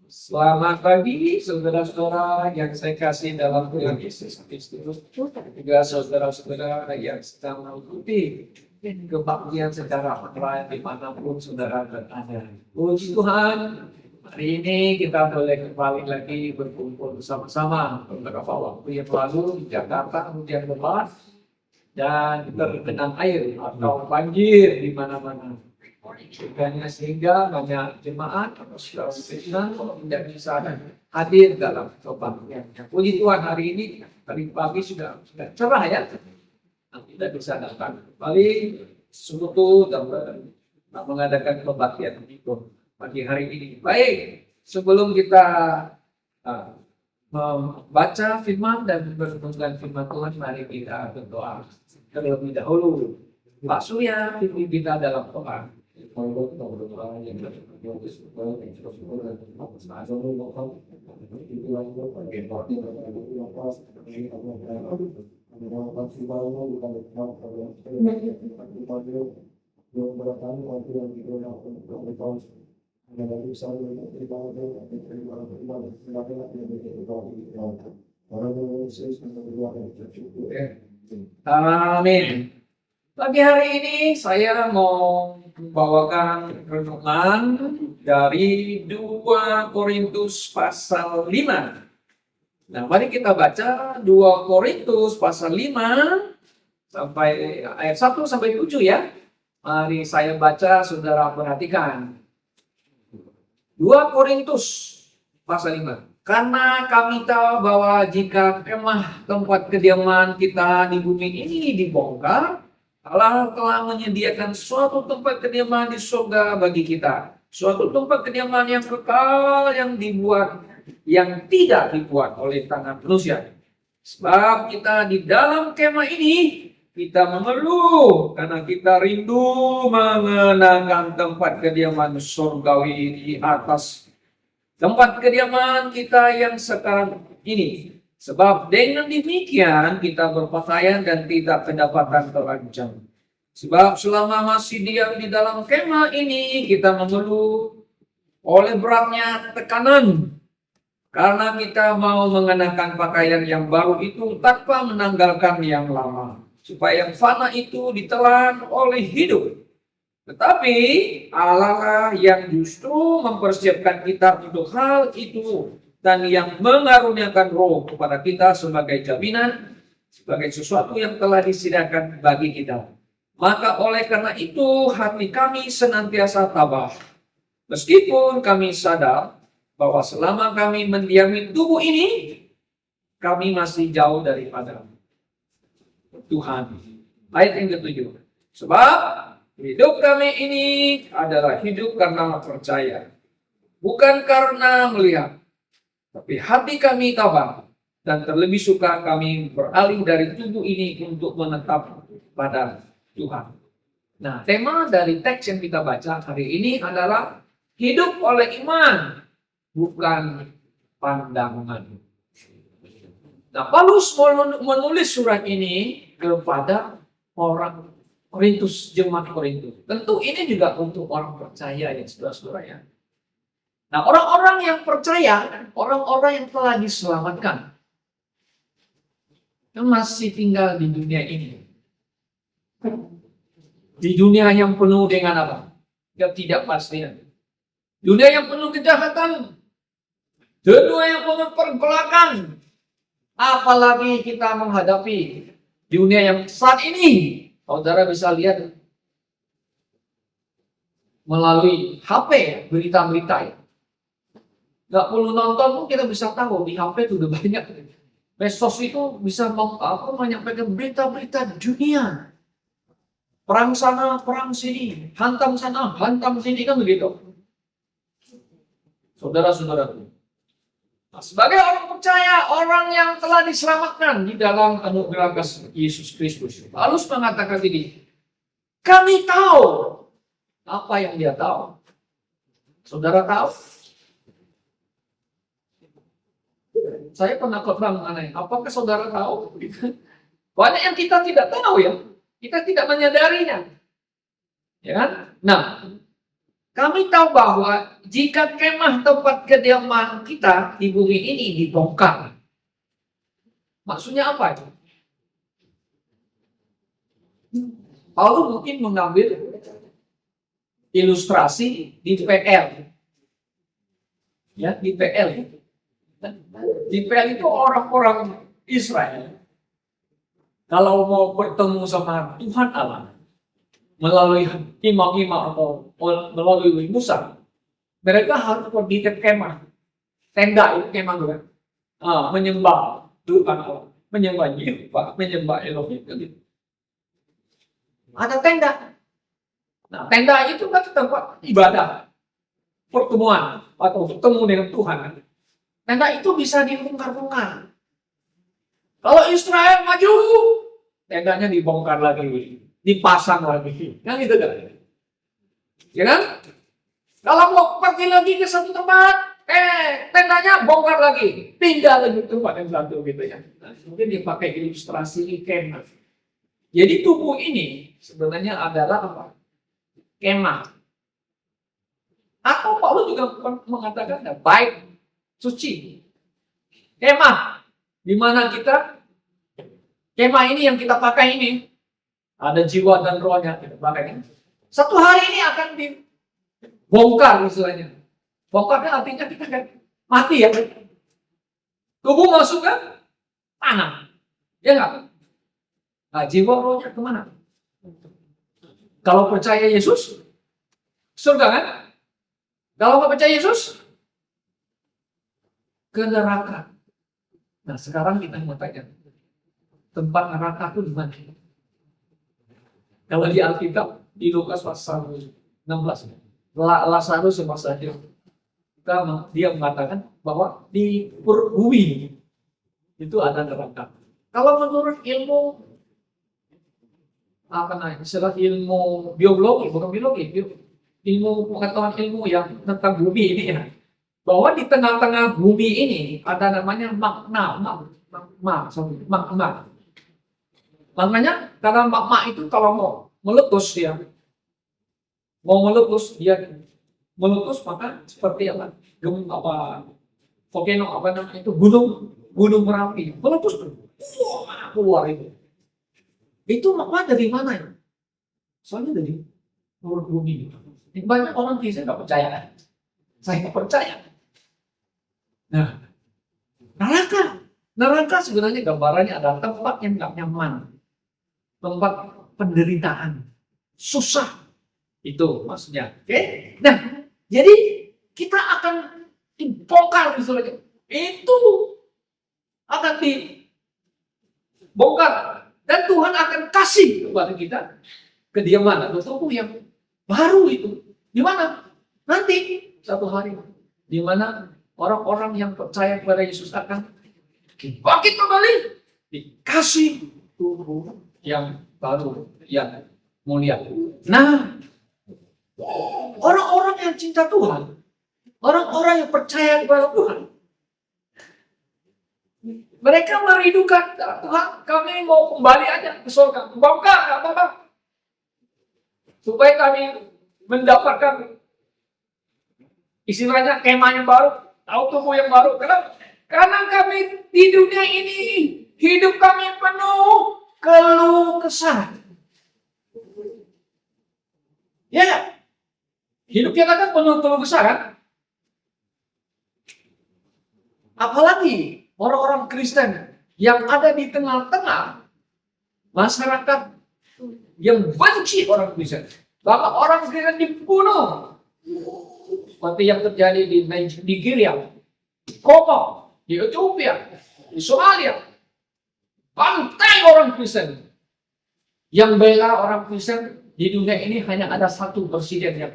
Selamat pagi, saudara-saudara yang saya kasih dalam Tuhan Yesus Kristus. Juga saudara-saudara yang sedang mengikuti kebaktian secara online dimanapun saudara berada. Puji Tuhan, hari ini kita boleh kembali lagi berkumpul bersama-sama. Beberapa waktu yang lalu di Jakarta hujan lebat dan tergenang air atau banjir di mana-mana. Sehingga banyak jemaat atau saudara-saudara tidak bisa hadir dalam kebaktian. Puji Tuhan, hari ini tadi pagi sudah cerah ya, tidak bisa datang kembali sekutu dan mengadakan kebaktian itu pagi hari ini. Baik, sebelum kita membaca firman dan merenungkan firman Tuhan, mari kita berdoa terlebih dahulu. Pak Surya, pimpin kita dalam doa. Amin. Pagi hari ini saya mau membawakan renungan dari 2 Korintus pasal 5. Nah, mari kita baca 2 Korintus pasal 5 sampai ayat 1 sampai 7 ya. Mari saya baca, saudara perhatikan. 2 Korintus pasal 5. Karena kami tahu bahwa jika kemah tempat kediaman kita di bumi ini dibongkar, Allah telah menyediakan suatu tempat kediaman di surga bagi kita. Suatu tempat kediaman yang kekal yang tidak dibuat oleh tangan manusia. Sebab kita di dalam kemah ini, kita mengeluh karena kita rindu mengenangkan tempat kediaman surgawi di atas tempat kediaman kita yang sekarang ini. Sebab dengan demikian kita berpakaian dan tidak kedapatan terancam. Sebab selama masih diam di dalam kemah ini kita mengeluh oleh beratnya tekanan. Karena kita mau mengenakan pakaian yang baru itu tanpa menanggalkan yang lama. Supaya yang fana itu ditelan oleh hidup. Tetapi Allah yang justru mempersiapkan kita untuk hal itu. Dan yang mengaruniakan roh kepada kita sebagai jaminan, sebagai sesuatu yang telah disediakan bagi kita. Maka oleh karena itu hati kami senantiasa tabah. Meskipun kami sadar bahwa selama kami mendiami tubuh ini, kami masih jauh daripada Tuhan. Ayat yang ke-7. Sebab hidup kami ini adalah hidup karena percaya, bukan karena melihat. Tapi hati kami tabah dan terlebih suka kami beralih dari tubuh ini untuk menetap pada Tuhan. Nah, tema dari teks yang kita baca hari ini adalah hidup oleh iman, bukan pandangan. Nah, Paulus menulis surat ini kepada orang Korintus, jemaat Korintus. Tentu ini juga untuk orang percaya ya, saudara-saudara ya. Nah, orang-orang yang percaya, orang-orang yang telah diselamatkan, yang masih tinggal di dunia ini. Di dunia yang penuh dengan apa? Ketidakpastian. Dunia yang penuh kejahatan. Dunia yang penuh pergolakan. Apalagi kita menghadapi dunia yang saat ini, saudara bisa lihat melalui HP, berita-berita ya. Nggak perlu nonton pun kita bisa tahu di HP itu udah banyak. Medsos itu bisa menyampaikan berita-berita dunia. Perang sana, perang sini, hantam sana, hantam sini, kan begitu. Saudara-saudara, nah, sebagai orang percaya, orang yang telah diselamatkan di dalam anugerah Yesus Kristus, Paulus mengatakan ini, kami tahu apa yang dia tahu. Saudara tahu? Saya pernah khotbah mengenai, apakah saudara tahu? Banyak yang kita tidak tahu ya. Kita tidak menyadarinya. Ya kan? Nah, Kami tahu bahwa jika kemah tempat kediaman kita di bumi ini dibongkar, maksudnya apa itu? Paulus mungkin mengambil ilustrasi di PL. Ya, di PL. Di PL itu orang-orang Israel kalau mau bertemu sama Tuhan Allah melalui imam-imam atau melalui Musa, mereka harus pergi ke kemah, tenda itu kemah juga, menyembah Tuhan Allah, menyembah Yehova, menyembah Elohim. Gitu. Ada tenda. Nah, tenda itu kan tempat ibadah, pertemuan atau bertemu dengan Tuhan. Tenda itu bisa dibongkar-bongkar. Kalau Israel maju, tendanya dibongkar lagi, dipasang lagi. Kan gitu kan? Ya kan? Kalau mau pergi lagi ke satu tempat, tendanya bongkar lagi, pindah lagi ke tempat yang satu gitu ya. Nah, mungkin dipakai ilustrasi kemah. Jadi tubuh ini sebenarnya adalah apa? Kemah. Atau Paulus juga mengatakan baik suci. Kemah, di mana kita kemah ini yang kita pakai ini ada jiwa dan rohnya kita pakai. Satu hari ini akan dibongkar misalnya. Bongkarnya artinya kita kan mati ya. Tubuh masuk ke tanah. Ya enggak? Nah, jiwa rohnya kemana? Kalau percaya Yesus, surga kan? Kalau nggak percaya Yesus, ke neraka. Nah, sekarang kita mau tanya, tempat neraka itu di mana? Kalau di Alkitab, di Lukas pasal 16, Lazarus semasa dia mengatakan bahwa di bumi itu ada neraka. Kalau menurut ilmu istilah ilmu biologi, bukan biologi, ilmu pengetahuan ilmu yang tentang bumi ini ya, bahwa di tengah-tengah bumi ini ada namanya magma. Maknanya karena magma itu kalau mau meletus meletus maka seperti apa? Volcano itu gunung Merapi meletus keluar itu. Itu magma dari mana ya? Soalnya dari luar bumi. Banyak orang bisa nggak percaya. Saya nggak percaya. Nah, neraka sebenarnya gambarannya adalah tempat yang nggak nyaman, tempat penderitaan, susah. Itu maksudnya. Oke? Nah, jadi kita akan dibongkar misalnya. Itu akan dibongkar dan Tuhan akan kasih kepada kita kediaman atau tubuh yang baru itu. Di mana? Nanti satu hari di mana orang-orang yang percaya kepada Yesus akan bangkit kembali, dikasih tubuh yang baru, yang mulia. Nah, orang-orang yang cinta Tuhan, orang-orang yang percaya kepada Tuhan, mereka merindukan Tuhan, kami mau kembali aja ke surga, bongkar, nggak apa-apa, supaya kami mendapatkan istilahnya kemah yang baru, tahu tubuh yang baru. Kenapa? Karena kami di dunia ini hidup kami penuh keluh kesah. Ya, hidup kita kan penuh keluh kesah kan? Apalagi orang-orang Kristen yang ada di tengah-tengah masyarakat yang benci orang Kristen. Bahkan orang Kristen dibunuh. Seperti yang terjadi di Nigeria, Kongo, di Ethiopia, di Somalia. Bantai orang Kristen. Yang bela orang Kristen di dunia ini hanya ada satu presiden yang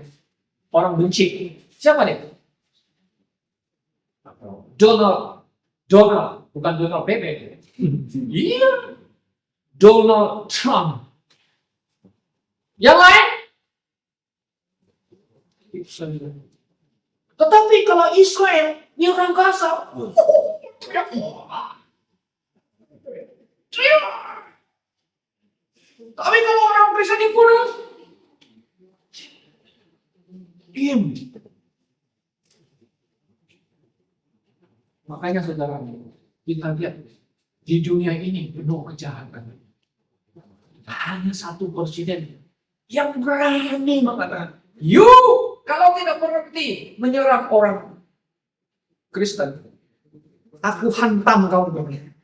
orang benci. Siapa dia? Donald, bukan Donald Bebek. Iya, Donald Trump. Yang lain? Tetapi kalau Israel, ini orang Gaza. Tapi kalau orang Kristen dibunuh, Diam. Makanya saudara, kita lihat di dunia ini penuh kejahatan. Hanya satu presiden yang berani mengatakan, "Yuk, kalau tidak berhenti menyerang orang Kristen, aku hantam kau."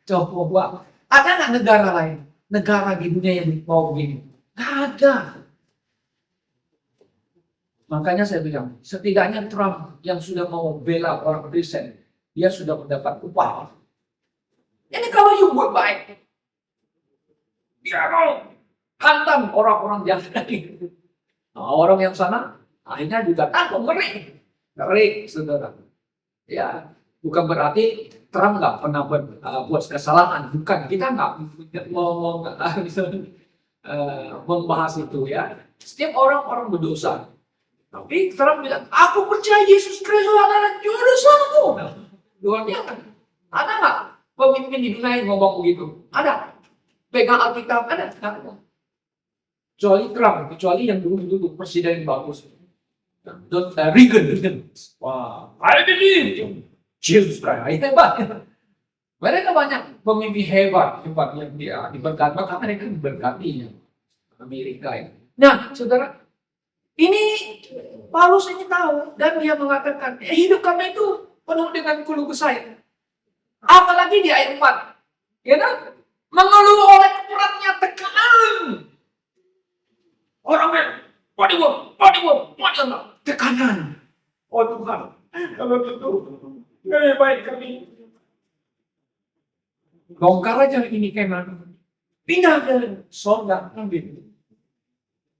Coba, ada nggak negara lain, negara di dunia yang mau begini? Nggak ada. Makanya saya bilang, setidaknya Trump yang sudah mau bela orang Kristen, dia sudah mendapat upah. Ini kalau you buat baik, dia mau hantam orang-orang jahat lagi. Nah, orang yang sana akhirnya juga takut, ngeri, saudara. Ya, bukan berarti Trump nggak pernah buat kesalahan, bukan, kita nggak mau membahas itu ya. Setiap orang berdosa. Tapi Trump bilang, aku percaya Yesus Kristus adalah juru selamatku. Luar biasa. Ada nggak pemimpin di dunia yang ngomong begitu? Ada. Pegang Alkitab, ada. Kecuali Trump, kecuali yang dulu presiden yang bagus. Reagan. Wah, I believe Jesus Christ. Hebat. Mereka banyak pemimpin hebat yang dia diberkati. Maka mereka diberkati Amerika ini. Nah, saudara, ini Paulus ini tahu dan dia mengatakan, hidup kami itu penuh dengan keluh kesah. Apalagi di ayat 4. Ya kan? Mengeluh oleh beratnya tekanan. Orangnya tekanan. Oh Tuhan, kalau gitu lebih baik kami bongkar aja ini kemana, pindah ke surga.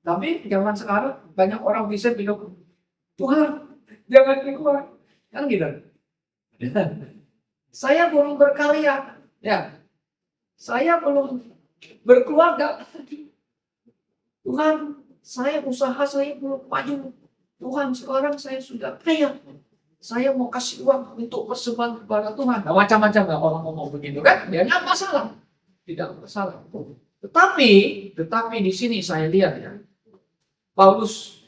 Tapi zaman sekarang banyak orang bisa bilang, Tuhan jangan keluar, kan gitu. Saya belum berkarya, ya. Saya belum berkeluarga. Tuhan, saya usaha saya belum maju. Tuhan, sekarang saya sudah kaya. Saya mau kasih uang untuk persembahan kepada Tuhan. Nah, macam-macam ya orang ngomong begitu kan? Dia nggak masalah, tidak masalah. Tetapi di sini saya lihat ya, Paulus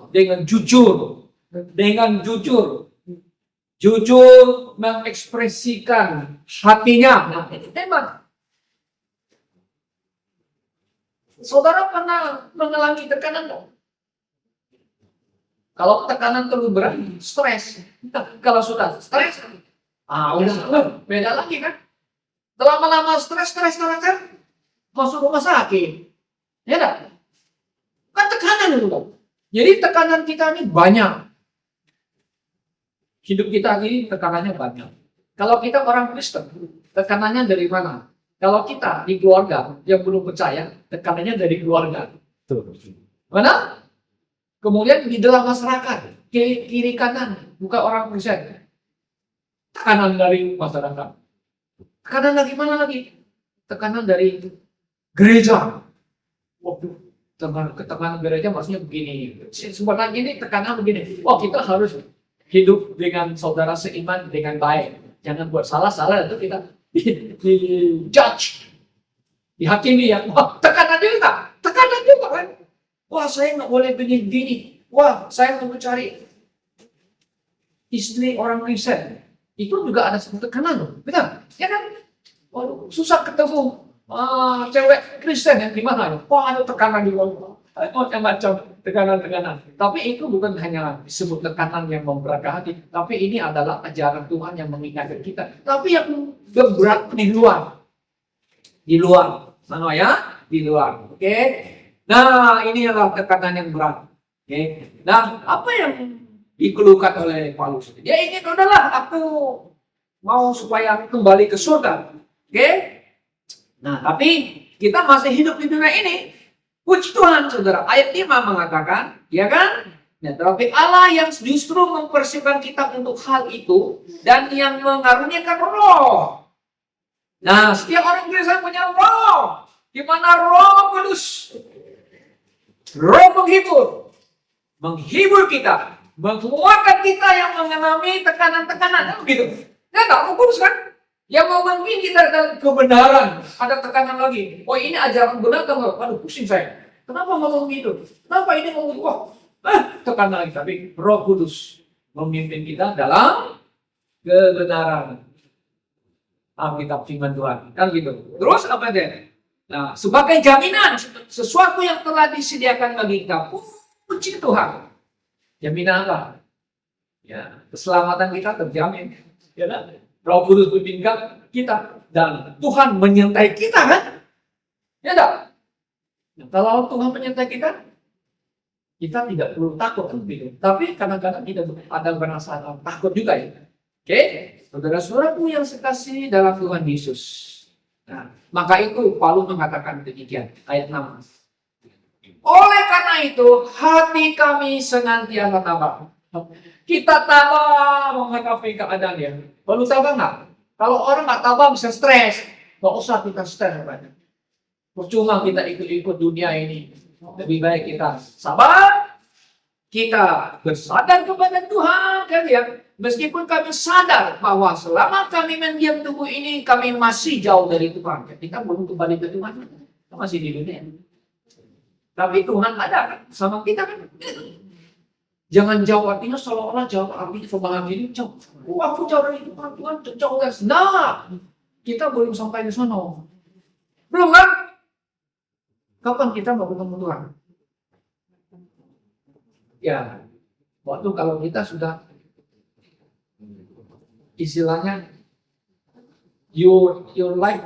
dengan jujur mengekspresikan hatinya. Nah, ini hebat. Saudara pernah mengalami tekanan dong? Kalau tekanan terlalu berat, stres. Kalau sudah stres, udah beda lagi kan? Lama-lama stres kan masuk rumah sakit. Ya enggak? Kan tekanan itu kan. Jadi tekanan kita ini banyak. Hidup kita ini tekanannya banyak. Kalau kita orang Kristen, tekanannya dari mana? Kalau kita di keluarga yang belum percaya, tekanannya dari keluarga. Mana? Kemudian di dalam masyarakat, kiri kanan, bukan orang Kristen. Tekanan dari masyarakat. Tekanan dari mana lagi? Tekanan dari gereja. Waduh, tekanan gereja maksudnya begini. Sebenarnya ini tekanan begini. Oh, kita harus hidup dengan saudara seiman dengan baik. Jangan buat salah itu kita di judge, dihakimi ya. Wah, tekanan juga kan. Wah, saya nggak boleh begini. Wah, saya mau cari istri orang Kristen. Itu juga ada tekanan loh, betul? Ya kan? Oh, susah ketemu cewek Kristen yang gimana loh? Wah, ada tekanan juga. Macam-macam tekanan. Tapi itu bukan hanya disebut tekanan yang memberatkan hati, tapi ini adalah ajaran Tuhan yang mengingatkan kita. Tapi yang berat di luar, mana ya? Di luar. Oke. Nah, ini adalah tekanan yang berat. Oke. Nah, apa yang dikeluhkan oleh Paulus? Dia ingin, udahlah, aku mau supaya kembali ke surga. Oke. Nah, tapi kita masih hidup di dunia ini. Puji Tuhan, saudara. Ayat 5 mengatakan, ya kan? Nah, tetapi Allah yang justru mempersiapkan kita untuk hal itu dan yang mengaruniakan roh. Nah, setiap orang Kristen punya roh. Di mana Roh Kudus? Roh menghibur kita, menguatkan kita yang mengalami tekanan-tekanan, begitu. Ya, Roh Kudus kan? Yang memimpin kita dalam kebenaran. Ada tekanan lagi. Oh, ini ajaran benar kan? Aduh, pusing saya. Kenapa ngomong gitu? Kenapa ini ngomong? Wah, Tekan lagi, tapi Roh Kudus memimpin kita dalam kebenaran. Alkitab firman Tuhan, kan gitu. Terus apa deh? Nah, sebagai jaminan sesuatu yang telah disediakan bagi kita, puji Tuhan. Jaminan apa? Ya, keselamatan kita terjamin. Ya kan? Roh Kudus memimpin kita dan Tuhan menyertai kita, kan? Ya tak? Nah, kalau Tuhan menyertai kita tidak perlu takut, tapi kadang-kadang kita ada merasa takut juga ya. Oke, saudara-saudaraku yang sekasih dalam Tuhan Yesus. Nah, maka itu Paulus mengatakan demikian, ayat 6. Oleh karena itu, hati kami senantiasa tabah. Kita tabah menghadapi keadaannya. Perlu tabah nggak? Kalau orang nggak tabah bisa stres. Nggak usah kita stres banyak. Percuma kita ikut-ikut dunia ini. Lebih baik kita sabar. Kita bersadar kepada Tuhan, kan ya? Meskipun kami sadar bahwa selama kami mendiam tubuh ini, kami masih jauh dari Tuhan. Kita belum kembali ke Tuhan. Kita masih di dunia. Tapi Tuhan ada kan sama kita, kan? Jangan jauh, artinya seolah-olah jauh, artinya pemahaman ini jauh. Aku jauh dari Tuhan, Tuhan jauh dari. Nah, kita belum sampai di sana. Belum, kan? Kapan kita mau ketemu Tuhan? Ya, waktu kalau kita sudah istilahnya your life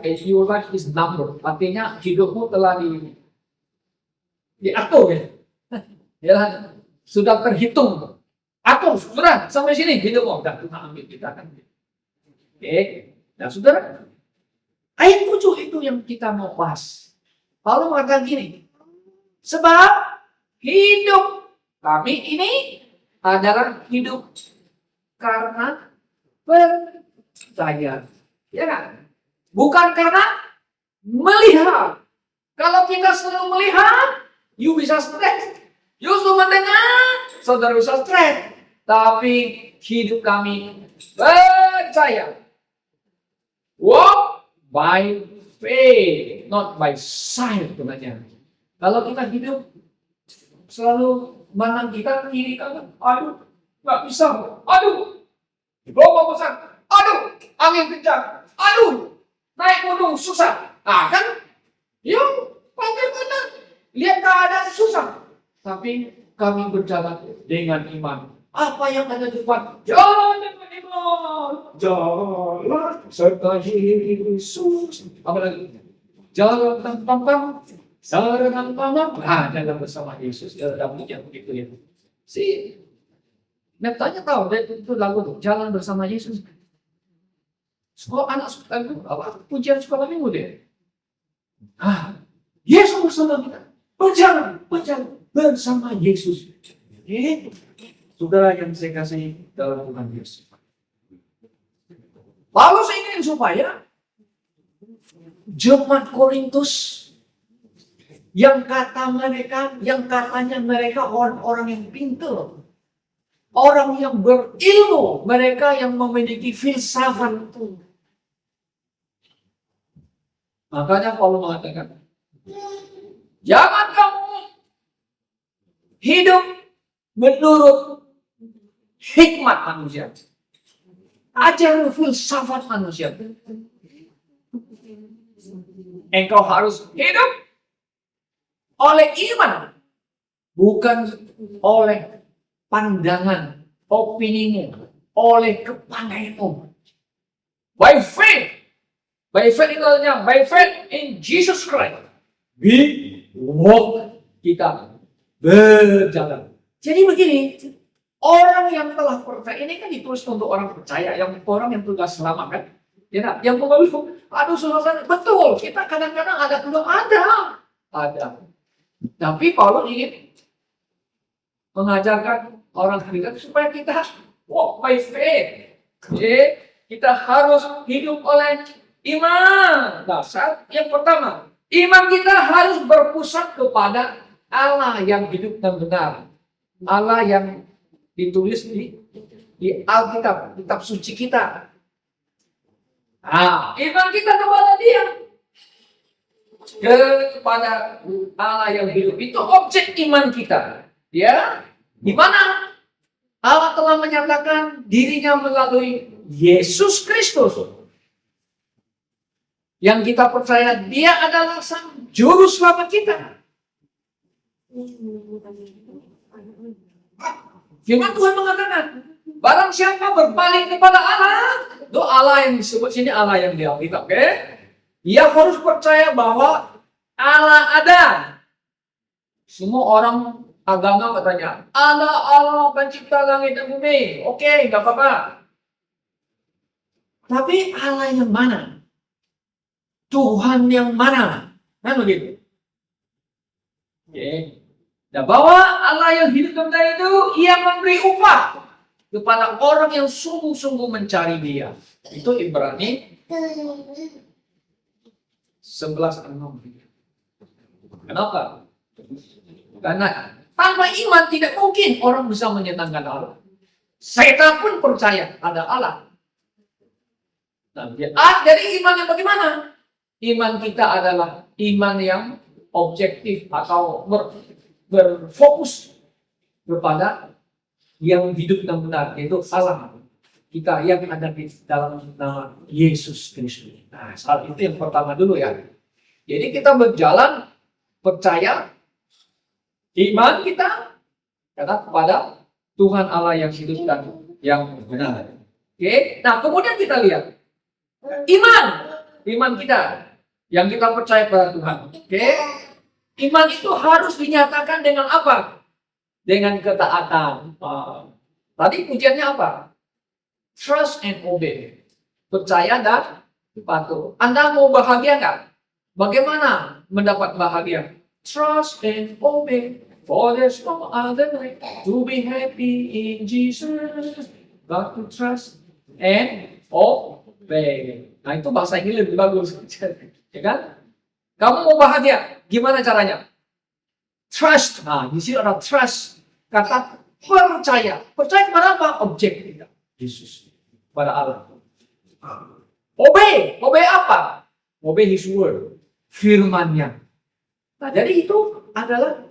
is number, artinya hidupmu telah diatur ya. Ya, sudah terhitung. Atur, sudah sampai sini hidupmu udah Tuhan ambil kita, kan. Oke. Nah, saudara, ayat 7 itu yang kita mau bahas. Paulus mengatakan gini, sebab hidup kami ini adalah hidup karena percaya. Ya kan? Bukan karena melihat. Kalau kita selalu melihat, you bisa stres. You selalu mendengar, saudara bisa stres. Tapi hidup kami percaya. Walk by faith, not by sight. Kalau kita hidup selalu mana kita kiri kanan, aduh, nggak bisa, aduh, gelombang besar, aduh, angin kencang, aduh, naik gunung susah, kan? Yuk, bagaimana? Lihat keadaan susah, tapi kami berjalan dengan iman. Apa yang ada di depan? Jalan dengan iman, jalan serta Yesus. Apa lagi? Jalan tanpa jalan jalan bersama Yesus. Ya, dapatnya begitu ya. Si Neptanya tahu itu lagu tuh, jalan bersama Yesus. Anak sekolah itu apa? Pujian sekolah minggu deh. Yesus bersama kita. Berjalan bersama Yesus. Saudara yang saya kasih dalam Tuhan Yesus. Paulus ingin supaya jemaat Korintus yang katanya mereka orang-orang yang pintar, orang yang berilmu, mereka yang memiliki filsafat itu. Makanya Paulus mengatakan, jangan kamu hidup menurut hikmat manusia, ajar filsafat manusia. Engkau harus hidup oleh iman, bukan oleh pandangan, opinimu, oleh kepandaianmu. By faith itu artinya by faith in Jesus Christ. We walk, kita berjalan. Jadi begini, orang yang telah percaya, ini kan ditulis untuk orang percaya, orang yang sudah selamat, kan? Ya, yang mengaku, aduh saudara, betul, kita kadang-kadang ada belum ada. Tapi Paulus ingin mengajarkan orang Kristen supaya kita walk by faith. Kita harus hidup oleh iman. Dasar yang pertama, iman kita harus berpusat kepada Allah yang hidup dan benar. Allah yang ditulis di Alkitab, kitab suci kita. Iman kita kepada Dia, kepada Allah yang hidup, itu objek iman kita. Ya, Di mana Allah telah menyatakan dirinya melalui Yesus Kristus. Yang kita percaya dia adalah sang juru selamat kita. Firman Tuhan mengatakan, barang siapa berpaling kepada Allah, itu Allah yang disebut sini Allah yang di Alkitab, oke? Ia harus percaya bahwa Allah ada. Semua orang agama katanya, Allah pencipta langit dan bumi. Oke, nggak apa-apa. Tapi Allah yang mana? Tuhan yang mana? Kan begitu. Oke. Nah, bahwa Allah yang hidup kembali itu, ia memberi upah kepada orang yang sungguh-sungguh mencari dia. Itu Ibrani 11:6. Kenapa? Karena tanpa iman tidak mungkin orang bisa menyenangkan Allah. Setan pun percaya ada Allah. Nah, jadi iman yang bagaimana? Iman kita adalah iman yang objektif atau berfokus kepada yang hidup dan benar, yaitu Allah kita yang ada di dalam nama Yesus Kristus. Nah, saat itu yang pertama dulu ya. Jadi kita berjalan percaya iman kita karena kepada Tuhan Allah yang hidup dan yang benar. Oke, nah kemudian kita lihat iman kita yang kita percaya pada Tuhan. Oke, iman itu harus dinyatakan dengan apa? Dengan ketaatan. Tadi pujiannya apa? Trust and obey. Percaya dan patuh. Anda mau bahagia nggak? Bagaimana mendapat bahagia? Trust and obey. For there's no other way to be happy in Jesus. Got to trust and obey. Nah itu bahasa Inggris lebih bagus. Ya kan? Kamu mau bahagia? Gimana caranya? Trust. Nah di sini ada trust. Kata percaya. Percaya kepada apa? Objek kita. Yesus. Pada Allah. Obey. Obey apa? Obey His word. Firman-Nya. Nah jadi itu adalah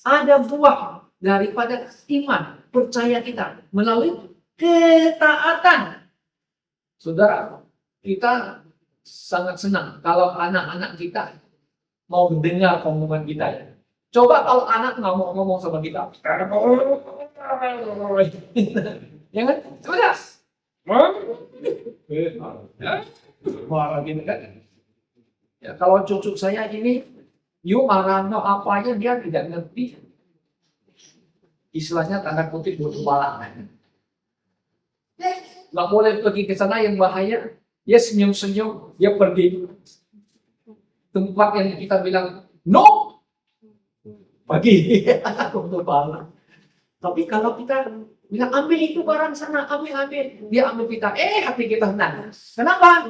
ada buah daripada iman, percaya kita melalui ketaatan. Saudara, kita sangat senang kalau anak-anak kita mau mendengar omongan kita. Ya. Coba kalau anak nggak mau ngomong sama kita. Ya kan? Sudah. Marah gitu kan? Ya, kalau cucu saya ini, yuk marah apa aja dia tidak ngerti. Istilahnya tanda kutip buat kepala. Nggak boleh pergi ke sana yang bahaya. Dia senyum-senyum, dia pergi tempat yang kita bilang no, pergi untuk kepala. Tapi kalau kita bilang ambil itu barang sana, ambil, dia ambil kita, hati kita senang. Kenapa?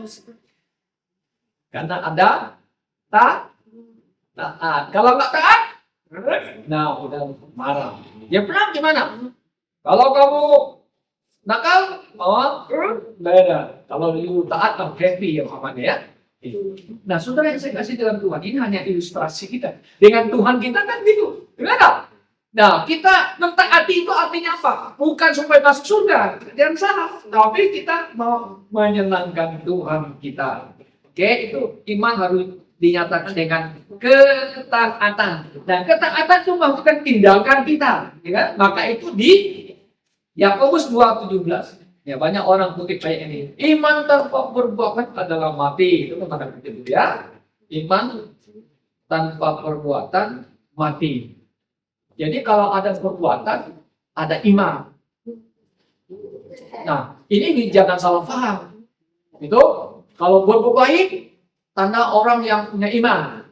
Karena ada taat. Kalau nggak taat, nah udah marah. Ya pernah gimana? Kalau kamu nakal, beda. Kalau lu taat, happy ya mamanya ya. Nah, saudara yang saya kasih dalam Tuhan ini hanya ilustrasi kita. Dengan Tuhan kita kan gitu, benar? Nah, kita mentaati itu artinya apa? Bukan supaya masuk surga, jangan salah. Tapi kita mau menyenangkan Tuhan kita. Oke, itu iman harus dinyatakan dengan ketaatan. Nah, ketaatan itu bukan tindakan kita, ya kan? Maka itu di Yakobus 2:17. Ya, banyak orang kutip kayak ini. Iman tanpa perbuatan adalah mati. Itu tanda kutip ya. Iman tanpa perbuatan mati. Jadi kalau ada perbuatan, ada iman. Nah, ini jangan salah paham. Itu kalau berbuat baik, tanda orang yang punya iman.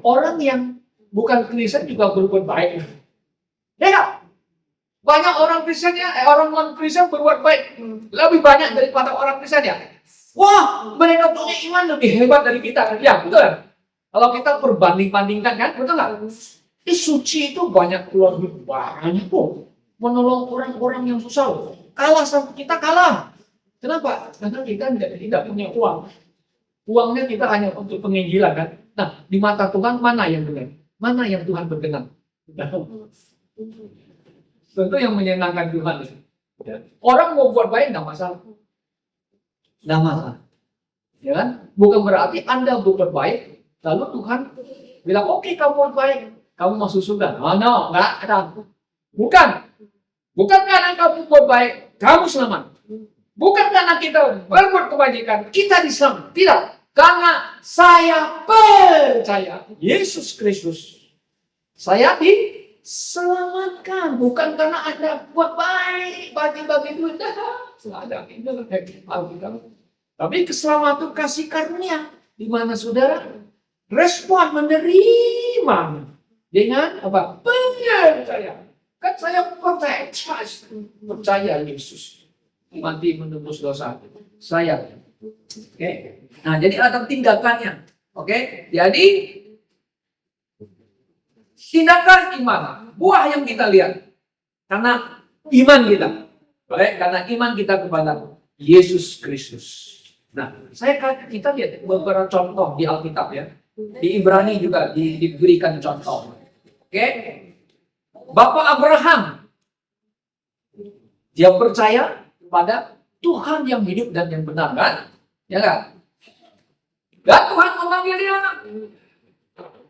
Orang yang bukan Kristen juga berbuat baik. Ya, banyak orang Kristen ya, orang non-Kristen berbuat baik lebih banyak daripada orang Kristen ya. Wah, mereka punya iman lebih hebat dari kita. Ya, betul. Kalau kita perbanding-bandingkan kan, betul nggak? Suci itu banyak keluar duit banyak kok. Menolong orang-orang yang susah. Kalah sama kita kalah. Kenapa? Karena kita tidak punya uang. Uangnya kita hanya untuk penginjilan kan. Nah, di mata Tuhan mana yang benar? Mana yang Tuhan berkenan? Tentu yang menyenangkan Tuhan. Ya. Orang mau buat baik nggak masalah. Nggak masalah. Ya kan? Bukan berarti Anda berbuat baik, lalu Tuhan bilang, oke, kamu buat baik, kamu masuk surga. No, nggak ada. Bukan. Bukan karena kamu buat baik, kamu selamat. Bukan karena kita berbuat kebajikan, kita diselamatkan. Tidak. Karena saya percaya Yesus Kristus. Saya diselamatkan. Bukan karena Anda buat baik, bagi-bagi duit. Tapi keselamatan kasih karunia. Di mana saudara respon menerima dengan apa? Percaya. Kan saya percaya Yesus mati menembus dosa saya. Oke. Nah, jadi ada tindakannya. Oke. Jadi tindakan iman, buah yang kita lihat karena iman kita. Baik, karena iman kita kepada Yesus Kristus. Nah, kita lihat beberapa contoh di Alkitab ya. Di Ibrani juga diberikan contoh. Oke. Bapak Abraham, dia percaya kepada Tuhan yang hidup dan yang benar, kan? Ya kan? Dan Tuhan memanggil dia,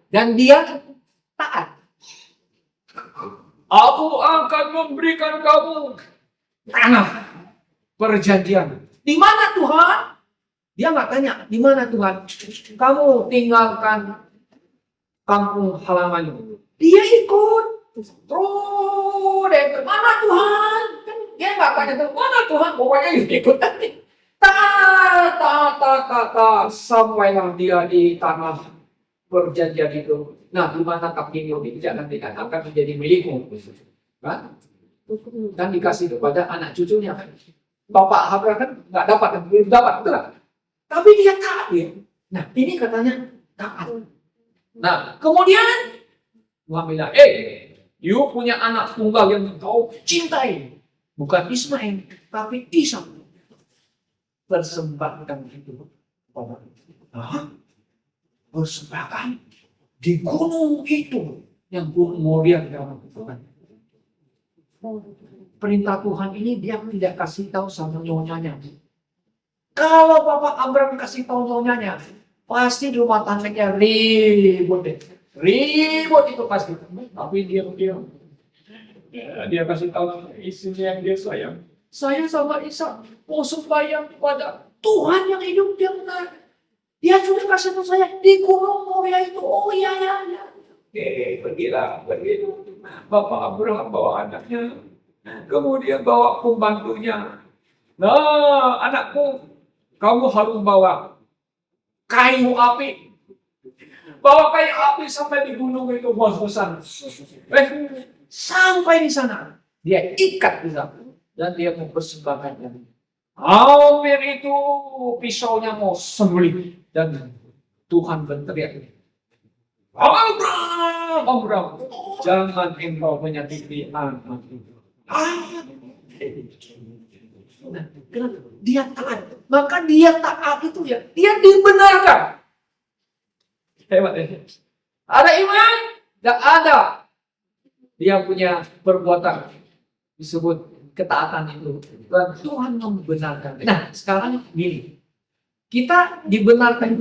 dan dia taat. Aku akan memberikan kamu tanah perjanjian. Di mana Tuhan? Dia nggak tanya, di mana Tuhan? Kamu tinggalkan kampung halamanmu. Dia ikut. Terus deh, mana Tuhan? Dia nggak tanya, mana Tuhan? Pokoknya ikut. Sampailah dia di tanah perjanjian itu. Nah, di mana kakimu diinjak nanti akan menjadi milikmu. Kan? Dan dikasih kepada anak cucunya. Bapak Abraham kan nggak dapat, belum dapat, betul kan? Tapi dia taat ya. Nah, ini katanya taat. Nah, kemudian Tuhan bilang, you punya anak tunggal yang kau cintai. Bukan Ismail, tapi Ishak. Persembahkan itu kepada persembahkan di gunung itu. Yang gunung Moria dalam Tuhan. Perintah Tuhan ini dia tidak kasih tahu sama nyonyanya. Kalau Bapak Abraham kasih tahu nyonyanya, pasti rumah tangganya ribut deh. Ribut itu pasti. Tapi diam-diam. Dia kasih tahu istrinya yang dia sayang. Saya sama Isa mau sembahyang kepada Tuhan yang hidup yang benar. Dia sudah kasih tahu saya di gunung Moria itu. Oh iya. Pergilah. Bapak Abraham bawa anaknya. Kemudian bawa pembantunya. Nah, anakku, kamu harus bawa kayu api. Bawa kayu api sampai di gunung itu, bos-bosan. Sampai di sana, dia ikat di sana dan dia mempersembahkannya. Hampir itu pisaunya mau sembelih dan Tuhan berteriak, Abraham, jangan engkau menyakiti anak itu. Nah, kenapa? Dia taat. Maka dia taat itu ya, dia dibenarkan. Hebat ya. Ada iman? Tidak ada. Dia punya perbuatan disebut ketaatan itu. Dan Tuhan membenarkan. Nah, sekarang gini. Kita dibenarkan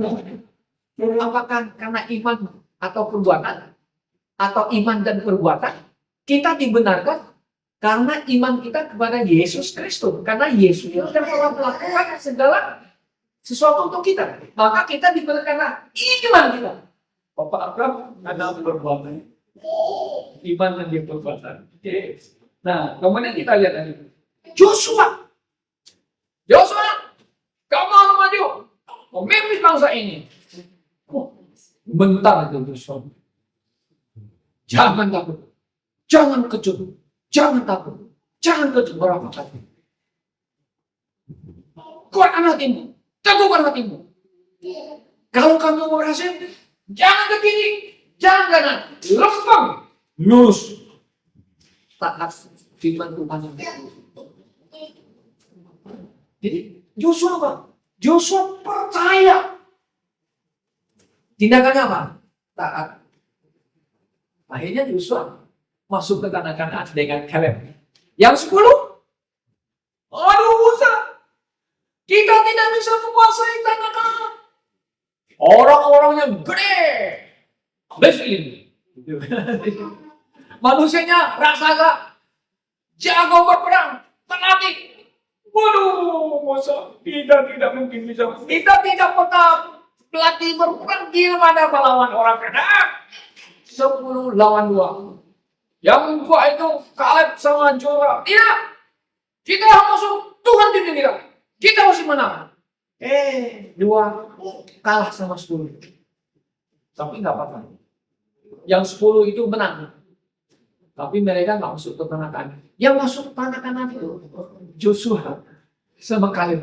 apakah karena iman atau perbuatan? Atau iman dan perbuatan? Kita dibenarkan karena iman kita kepada Yesus Kristus. Karena Yesus itu telah melakukan segala sesuatu untuk kita. Maka kita dibenarkan karena iman kita. Bapak Abraham karena perbuatan. Iman dan dia perbuatan. Nah, kemudian kita lihat lagi. Joshua, kamu harus maju. Memimpin bangsa ini. Bentar itu Joshua. Jangan takut. Jangan kecut. Jangan takut. Jangan kecut berapa kali. Kuatkan hatimu. Teguhkan hatimu. Kalau kamu berhasil, jangan ke kiri. Jangan kanan. Lempeng. Lurus. Taat firman Tuhan yang betul. Jadi Joshua apa? Joshua percaya. Tindakannya apa? Taat. Akhirnya Joshua masuk ke tanah Kanaan dengan Kaleb. Yang 10, aduh Musa, kita tidak bisa menguasai tanah Kanaan. Orang-orangnya gede, besar. Manusianya raksasa, jago berperang, fanatik. Waduh, Musa, kita tidak mungkin bisa. Kita tidak pernah pelatih berperang, gimana melawan orang Kanaan? 10 lawan 2. Yang 2 itu Kaleb sama Joshua. Tidak, kita harus masuk. Tuhan pimpin kita. Kita harus menang. 2 kalah sama 10. Tapi nggak apa-apa. Yang 10 itu menang. Tapi mereka nggak masuk ke tanah Kanaan. Yang masuk ke tanah Kanaan itu Joshua sama Kaleb.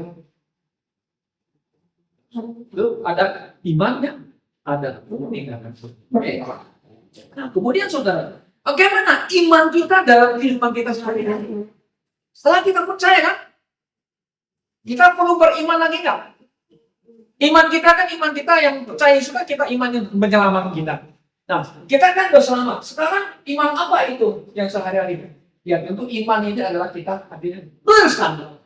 Itu ada imannya, ada kemudian. Nah, kemudian saudara, bagaimana iman kita dalam kehidupan kita sehari-hari? Setelah kita percaya kan, kita perlu beriman lagi nggak? Iman kita kan iman kita yang percaya suka kita iman yang menyelamatkan kita. Nah, kita kan udah selamat. Sekarang iman apa itu yang sehari-hari? Ya tentu iman ini adalah kita artinya bersandar,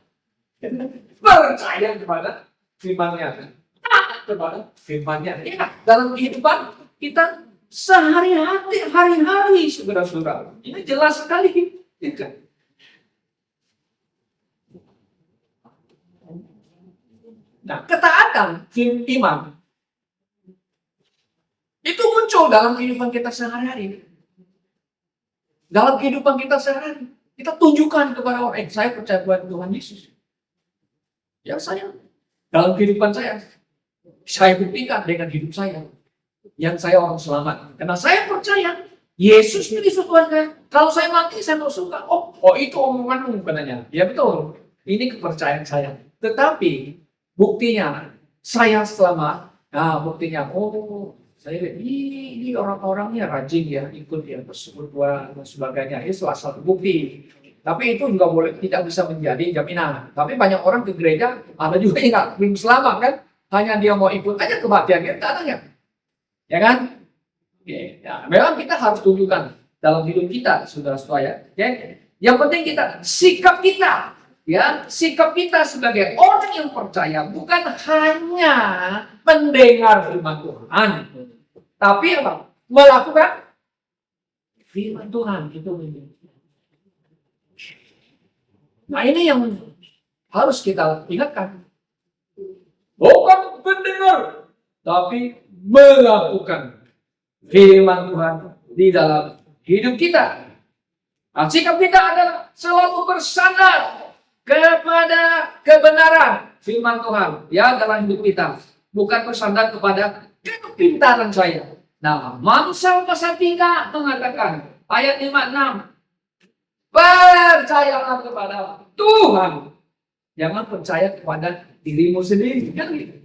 percaya kepada firman-Nya, kepada firman-Nya. Ya, dalam kehidupan kita hari-hari, saudara-saudara. Ini jelas sekali. Ya. Nah, ketaatan iman itu muncul dalam kehidupan kita sehari-hari. Dalam kehidupan kita sehari-hari, kita tunjukkan kepada orang, saya percaya kepada Tuhan Yesus. Ya saya, dalam kehidupan saya buktikan dengan hidup saya. Yang saya orang selamat. Karena saya percaya, Yesus Kristus Tuhan saya. Kalau saya mati, saya mau surga. Oh itu omonganmu benarnya. Ya betul. Ini kepercayaan saya. Tetapi, buktinya, saya selamat. Nah, buktinya, saya ini orang-orangnya rajin ya, ikut ya, persekutuan dan sebagainya. Ini salah satu bukti. Tapi itu juga tidak bisa menjadi jaminan. Tapi banyak orang ke gereja, ada juga yang belum selamat kan. Hanya dia mau ikut aja kebaktian, kita tanya. Ya kan? Oke. Ya, memang kita harus tunjukkan dalam hidup kita, saudara-saudara. Ya. Yang penting sikap kita sebagai orang yang percaya bukan hanya mendengar firman Tuhan, tapi apa? Melakukan firman Tuhan itu. Nah ini yang harus kita ingatkan. Bukan mendengar, tapi melakukan firman Tuhan di dalam hidup kita. Nah, sikap kita adalah selalu bersandar kepada kebenaran firman Tuhan ya dalam hidup kita, bukan bersandar kepada kepintaran saya. Nah, Amsal pasal 3 mengatakan ayat 56, percayalah kepada Tuhan, jangan percaya kepada dirimu sendiri. Kan gitu.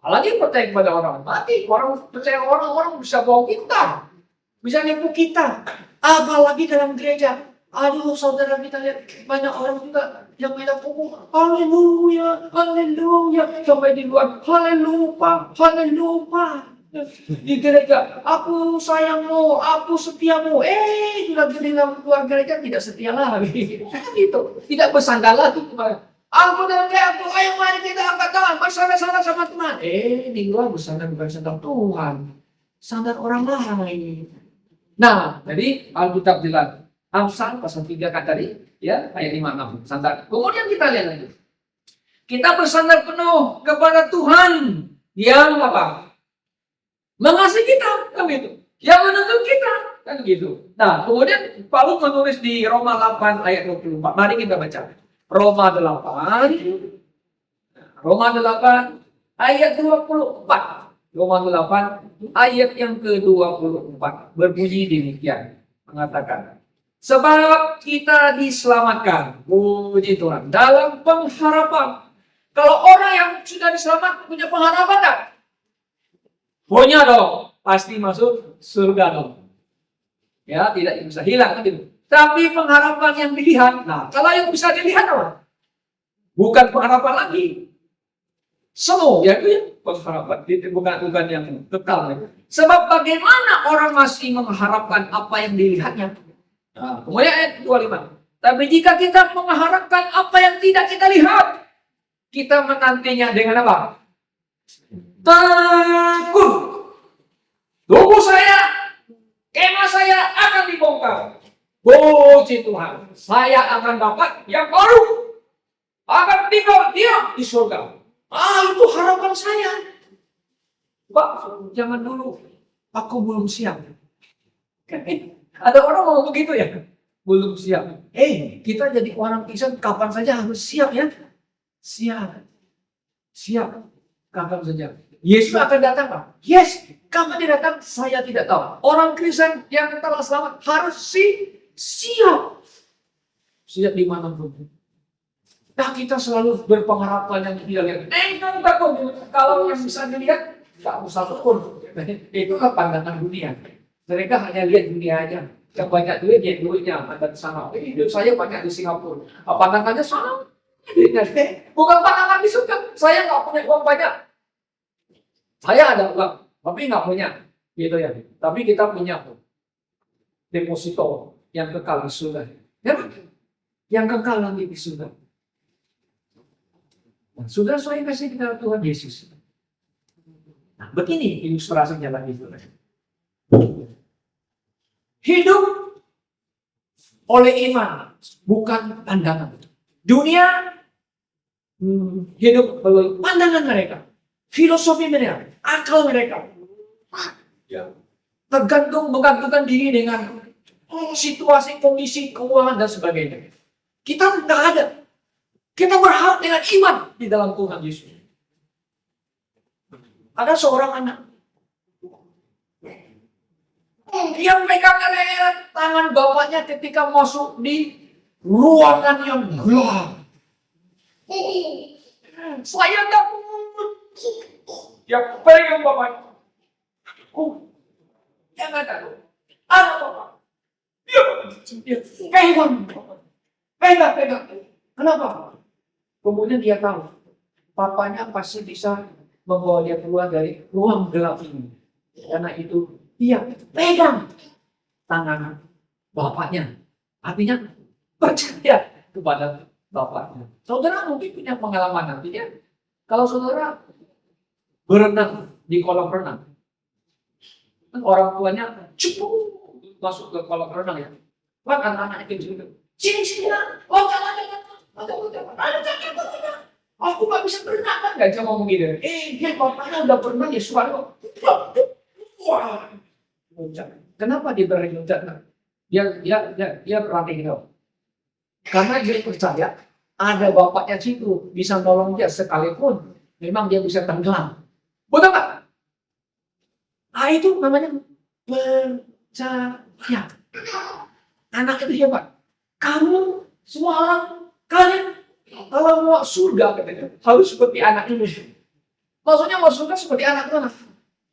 Apalagi percaya kepada orang mati, orang percaya orang bisa bohong kita, bisa nipu kita. Apalagi dalam gereja. Aduh, saudara kita lihat banyak orang juga yang bilang haleluya, haleluya, sampai di luar haleluya, haleluya. Di gereja, aku sayangmu, aku setiamu. Sudah di dalam luar gereja tidak setia lagi. Gitu, tidak bersandar lagi kepada aku dalam aku, ayo mari kita angkat tangan, bersandar-sandar sama Tuhan. Di luar bersandar bukan sandar Tuhan, sandar orang lain. Nah, jadi Alkitab jelas. Amsal pasal 3 kan tadi, ya ayat 56 sandar. Kemudian kita lihat lagi. Kita bersandar penuh kepada Tuhan yang apa? Mengasihi kita, kan gitu. Yang menuntun kita, kan gitu. Nah, kemudian Paulus menulis di Roma 8 ayat 24. Mari kita baca. Roma 8 ayat 24. Roma 8 ayat yang ke-24 berbunyi demikian, mengatakan, sebab kita diselamatkan, puji Tuhan, dalam pengharapan. Kalau orang yang sudah diselamatkan punya pengharapan enggak? Punya dong, pasti masuk surga dong. Ya, tidak bisa hilang kan itu. Tapi pengharapan yang dilihat, nah kalau yang bisa dilihat apa? Bukan pengharapan lagi. Semu, ya itu ya pengharapan, bukan yang kekal. Sebab bagaimana orang masih mengharapkan apa yang dilihatnya? Nah, kemudian ayat 25. Tapi jika kita mengharapkan apa yang tidak kita lihat, kita menantinya dengan apa? Tekun. Tubuh saya, kemah saya akan dibongkar. Puji Tuhan, saya akan dapat yang baru. Akan tinggal diam di surga. Itu harapan saya. Pak, jangan dulu. Aku belum siap. Ada orang ngomong begitu ya? Belum siap. Kita jadi orang Kristen kapan saja harus siap ya? Siap. Siap. Kapan saja. Yesus akan datang, Pak. Yes. Kapan dia datang? Saya tidak tahu. Orang Kristen yang telah selamat harus siap. Siap di mana pun. Nah, kita selalu berpengharapan yang tidak lihat. Jangan takut. Kalau yang bisa dilihat, nggak usah takut. Itu kan pandangan dunia. Mereka hanya lihat dunia aja. Yang banyak duit, ya duitnya ada di sana. Hidup saya banyak di Singapura. Pandangannya sana. Bukan pandangan di surga. Saya nggak punya uang banyak. Saya ada uang, tapi nggak punya. Gitu ya. Tapi kita punya deposito yang kekal di surga. Ya, yang kekal nanti di surga. Nah, sudah saya kasih kepada Tuhan Yesus. Nah, begini ilustrasinya lagi. Hidup oleh iman, bukan pandangan. Dunia hidup oleh pandangan mereka, filosofi mereka, akal mereka. Tergantung menggantungkan diri dengan situasi, kondisi, keuangan dan sebagainya. Kita tidak ada. Kita berharap dengan iman di dalam Tuhan Yesus. Ada seorang anak. Dia pegang erat tangan bapaknya ketika masuk di ruangan yang gelap. Saya takut. Dia pegang bapaknya. Jangan takut. Ada bapak. Dia pegang. Pegang. Kenapa? Kemudian dia tahu, papanya pasti bisa membawa dia keluar dari ruang gelap ini. Karena itu, dia pegang tangan bapaknya. Artinya, percaya kepada bapaknya. Saudara mungkin punya pengalaman nantinya. Kalau saudara berenang di kolam renang, kan orang tuanya cepu masuk ke kolam renang ya. Kan anak-anak itu juga, sini, loncat. Aku gak bisa berenang kan, gak bisa ngomong gitu. Dia bapaknya udah berenang ya suara. Wah, loncat. Kenapa dia berani loncat? Dia berani gitu. Karena dia percaya ada bapaknya situ bisa nolong dia sekalipun memang dia bisa tenggelam. Betul nggak? Itu namanya percaya. Anak itu hebat. Kamu semua orang kalian kalau mau surga katanya harus seperti anak ini. Maksudnya mau surga seperti anak itu.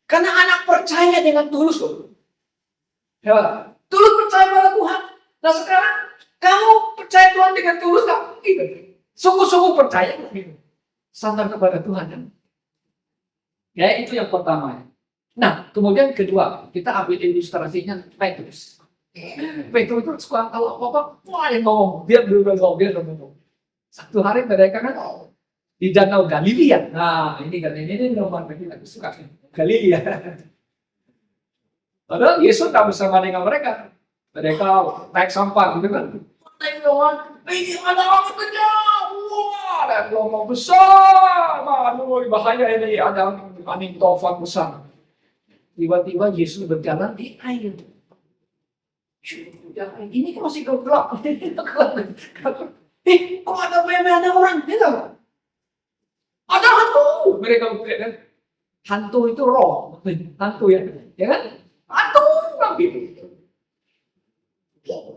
Karena anak percaya dengan tulus loh. Hebat. Tulus percaya pada Tuhan. Nah sekarang kamu percaya Tuhan dengan tulus nggak? Gitu. Sungguh-sungguh percaya gitu. Sandar kepada Tuhan kan? Ya itu yang pertama. Nah kemudian kedua kita ambil ilustrasinya Petrus. Petrus itu suka kalau apa wah yang ngomong dia ngomong. Satu hari mereka kan di Danau Galilea. Nah ini nomor kita suka Galilea. Padahal Yesus tak bersama dengan mereka. Mereka naik sampah gitu kan. Ini ada orang kejam. Wah, ada gelombang besar. Aduh, bahaya ini. Ada angin tofan besar. Tiba-tiba Yesus berjalan di air. Ini kan masih gelap. Kok ada ada orang? Gitu. Ada hantu. Mereka kan. Hantu itu roh. Hantu ya. Ya kan? Hantu. Gitu.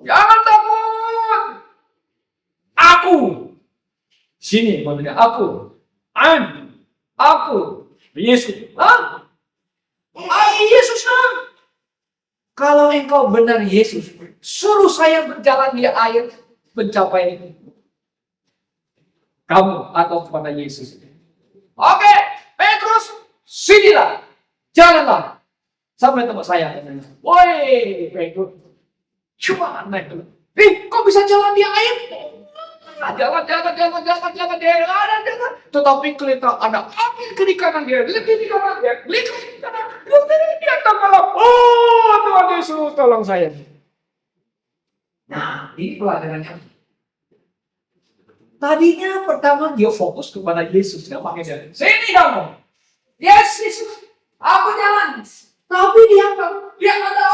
Jangan takut. Aku. Sini maksudnya aku. Aku. Yesus. Yesus. Kalau engkau benar Yesus, suruh saya berjalan di air mencapai ini. Kamu atau kepada Yesus. Oke, Petrus, sinilah. Jalanlah. Sampai tempat saya. Woi, Petrus. Cuma naik dulu. Kok bisa jalan di air? Jalan. Tetapi kelihatan ada angin kiri kanan dia. Lihat kiri kanan dia. Lihat kiri kanan. Lihat dia tenggelam. Oh, Tuhan Yesus tolong saya. Nah, ini pelajarannya. Tadinya pertama dia fokus kepada Yesus. Dia pakai jalan. Sini kamu. Yes, Yesus. Aku jalan. Tapi dia ada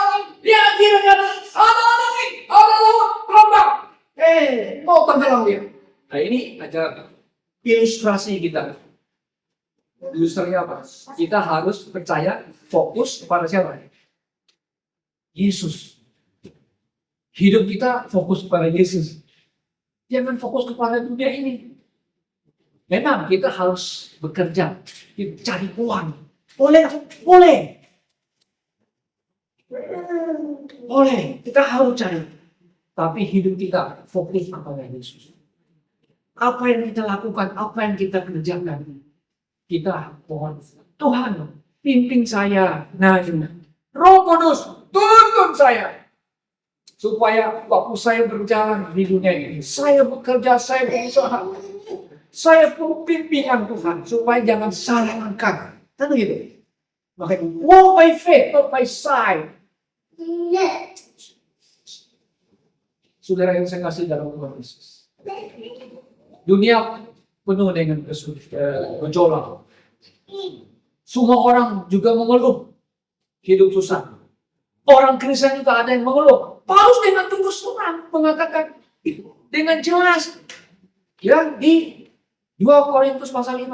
angin. Dia kiri kanan. Ada angin. Ada laut. Gelombang. Mau tenggelam dia. Nah, ini aja ilustrasi kita. Ilustrasi apa? Kita harus percaya, fokus kepada siapa? Yesus. Hidup kita fokus kepada Yesus. Jangan fokus kepada dunia ini. Memang kita harus bekerja, kita cari uang. Boleh. Kita harus cari. Tapi hidup kita fokus kepada Yesus. Apa yang kita lakukan, apa yang kita kerjakan, kita mohon Tuhan pimpin saya. Nah, Roh Kudus tuntun saya supaya waktu saya berjalan di dunia ini, saya bekerja, saya berusaha, saya perlu pimpinan Tuhan supaya jangan salah langkah. Kan gitu. Makanya walk by faith, not by sight. Saudara yang saya kasih dalam Tuhan Yesus. Dunia penuh dengan gejolak. Semua orang juga mengeluh hidup susah. Orang Kristen juga ada yang mengeluh. Paulus dengan terus terang mengatakan itu dengan jelas. Ya, di 2 Korintus pasal 5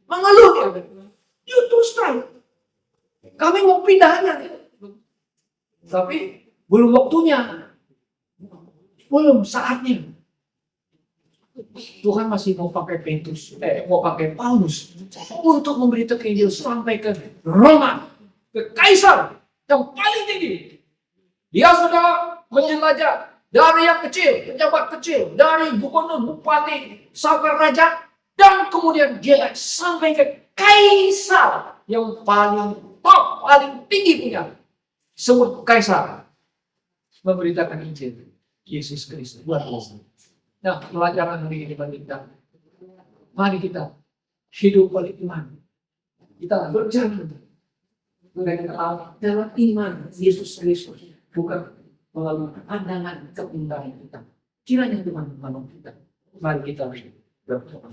mengeluh dia. You terus terang. Kami mau pindahnya. Tapi belum waktunya. Belum saatnya. Tuhan masih mau pakai Paulus untuk memberitakan Injil sampai ke Roma, ke Kaisar yang paling tinggi. Dia sudah menjelajah dari yang kecil, pejabat kecil, dari gubernur, bupati, sampai raja, dan kemudian dia sampai ke Kaisar yang paling top, paling tinggi punya. Sebut Kaisar memberitakan Injil Yesus Kristus buat kita. Nah, pelajaran hari ini bagi kita. Mari kita hidup oleh iman. Kita berjalan dalam iman Yesus Kristus, bukan melalui pandangan kepintaran kita. Kiranya Tuhan menolong kita. Mari kita berdoa.